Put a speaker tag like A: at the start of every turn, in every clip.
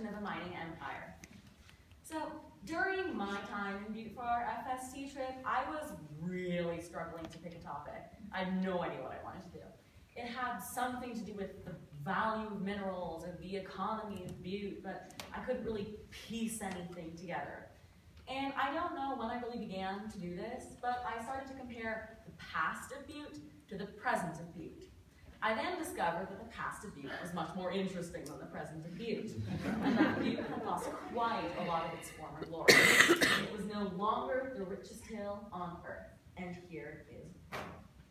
A: direction of a mining empire. So during my time in Butte for our FST trip, I was really struggling to pick a topic. I had no idea what I wanted to do. It had something to do with the value of minerals or the economy of Butte, but I couldn't really piece anything together. And I don't know when I really began to do this, but I started to compare the past of Butte to the present of Butte. I then discovered that the past of Butte was much more interesting than the present of Butte, and that Butte had lost quite a lot of its former glory. It was no longer the richest hill on earth, and here is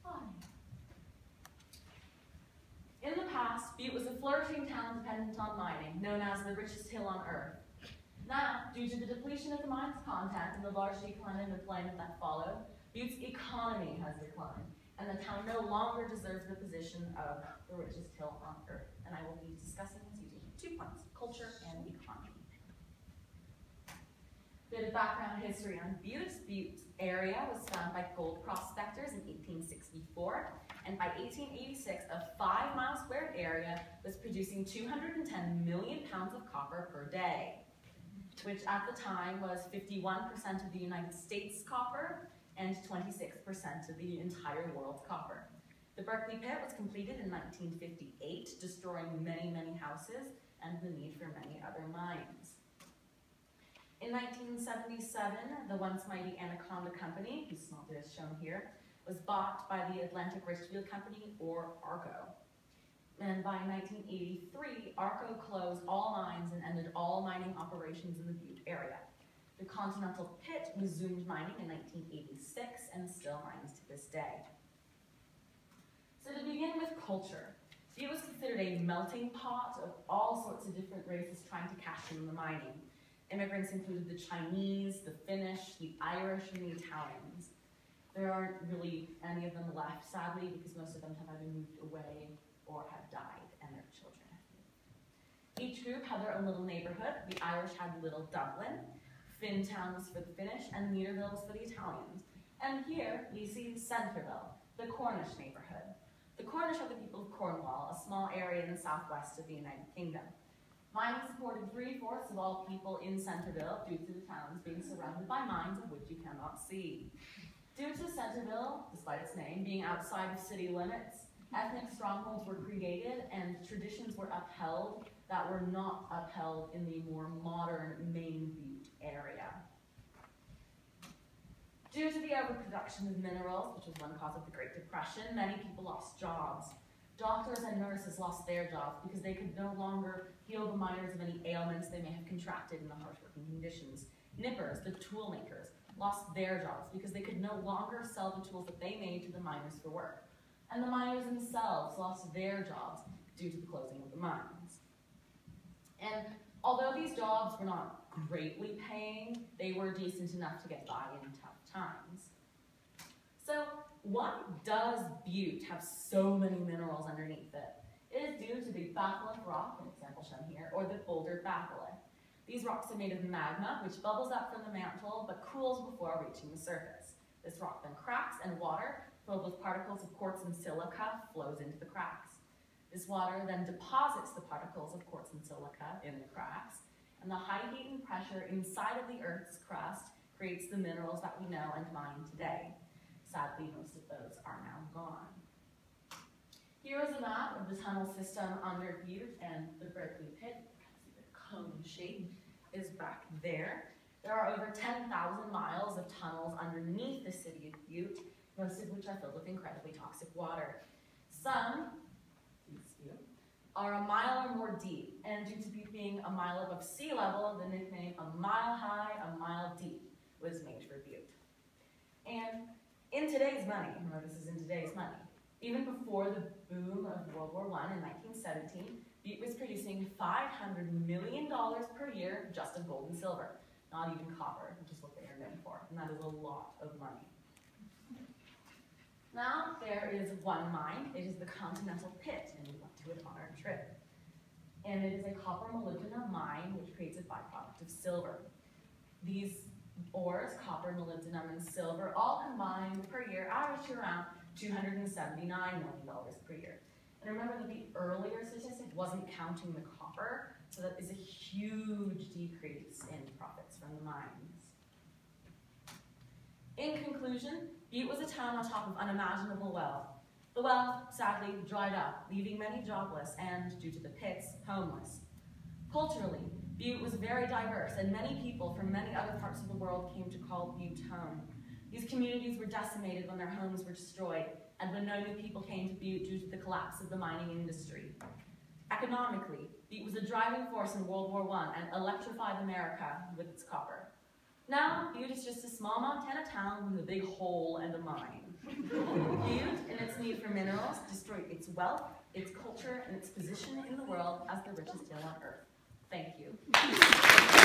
A: why. In the past, Butte was a flourishing town dependent on mining, known as the richest hill on earth. Now, due to the depletion of the mine's content and the large decline in employment that followed, Butte's economy has declined, and the town no longer deserves the position of the richest hill on earth. And I will be discussing this using 2 points, culture and economy. Bit of background history on Butte. Butte area was found by gold prospectors in 1864, and by 1886, a 5-mile squared area was producing 210 million pounds of copper per day, which at the time was 51% of the United States copper and 26% of the entire world's copper. The Berkeley pit was completed in 1958, destroying many, many houses and the need for many other mines. In 1977, the once mighty Anaconda Company, whose small bit is shown here, was bought by the Atlantic Richfield Company, or ARCO. And by 1983, ARCO closed all mines and ended all mining operations in the Butte area. The Continental Pit resumed mining in 1986 and still mines to this day. So to begin with culture, Butte was considered a melting pot of all sorts of different races trying to cash in the mining. Immigrants included the Chinese, the Finnish, the Irish, and the Italians. There aren't really any of them left, sadly, because most of them have either moved away or have died, and their children have moved. Each group had their own little neighborhood. The Irish had Little Dublin, Finntown was for the Finnish, and Leaderville was for the Italians. And here we see Centreville, the Cornish neighborhood. The Cornish are the people of Cornwall, a small area in the southwest of the United Kingdom. Mining supported 3/4 of all people in Centreville due to the towns being surrounded by mines of which you cannot see. Due to Centreville, despite its name, being outside of city limits, ethnic strongholds were created and traditions were upheld that were not upheld in the more modern main Butte area. Due to the overproduction of minerals, which was one cause of the Great Depression, many people lost jobs. Doctors and nurses lost their jobs because they could no longer heal the miners of any ailments they may have contracted in the harsh working conditions. Nippers, the tool makers, lost their jobs because they could no longer sell the tools that they made to the miners for work. And the miners themselves lost their jobs due to the closing of the mines. And although these jobs were not greatly paying, they were decent enough to get by in tough times. So why does Butte have so many minerals underneath it? It is due to the batholith rock, an example shown here, or the boulder batholith. These rocks are made of magma, which bubbles up from the mantle but cools before reaching the surface. This rock then cracks, and water, filled with particles of quartz and silica, flows into the cracks. This water then deposits the particles of quartz and silica in the cracks, and the high heat and pressure inside of the Earth's crust creates the minerals that we know and mine today. Sadly, most of those are now gone. Here is a map of the tunnel system under Butte and the Berkeley pit. You can see the cone shape is back there. There are over 10,000 miles of tunnels underneath the city of Butte, most of which are filled with incredibly toxic water. Some, these few, are a mile or more deep, and due to Butte being a mile above sea level, the nickname "a mile high, a mile deep" was made for Butte. And in today's money, remember this is in today's money, even before the boom of World War I in 1917, Butte was producing $500 million per year just of gold and silver, not even copper, which is what they are known for, and that is a lot of money. Now there is one mine. It is the Continental Pit, and we went to it on our trip. And it is a copper molybdenum mine, which creates a byproduct of silver. These ores, copper, molybdenum, and silver, all combined per year average to around $279 million per year. And remember that the earlier statistic wasn't counting the copper, So that is a huge decrease in profits from the mines. In conclusion, Butte was a town on top of unimaginable wealth. The wealth, sadly, dried up, leaving many jobless and, due to the pits, homeless. Culturally, Butte was very diverse, and many people from many other parts of the world came to call Butte home. These communities were decimated when their homes were destroyed, and when no new people came to Butte due to the collapse of the mining industry. Economically, Butte was a driving force in World War I and electrified America with its copper. Now, Butte is just a small Montana town with a big hole and a mine. Butte, in its need for minerals, destroyed its wealth, its culture, and its position in the world as the richest hill on earth. Thank you.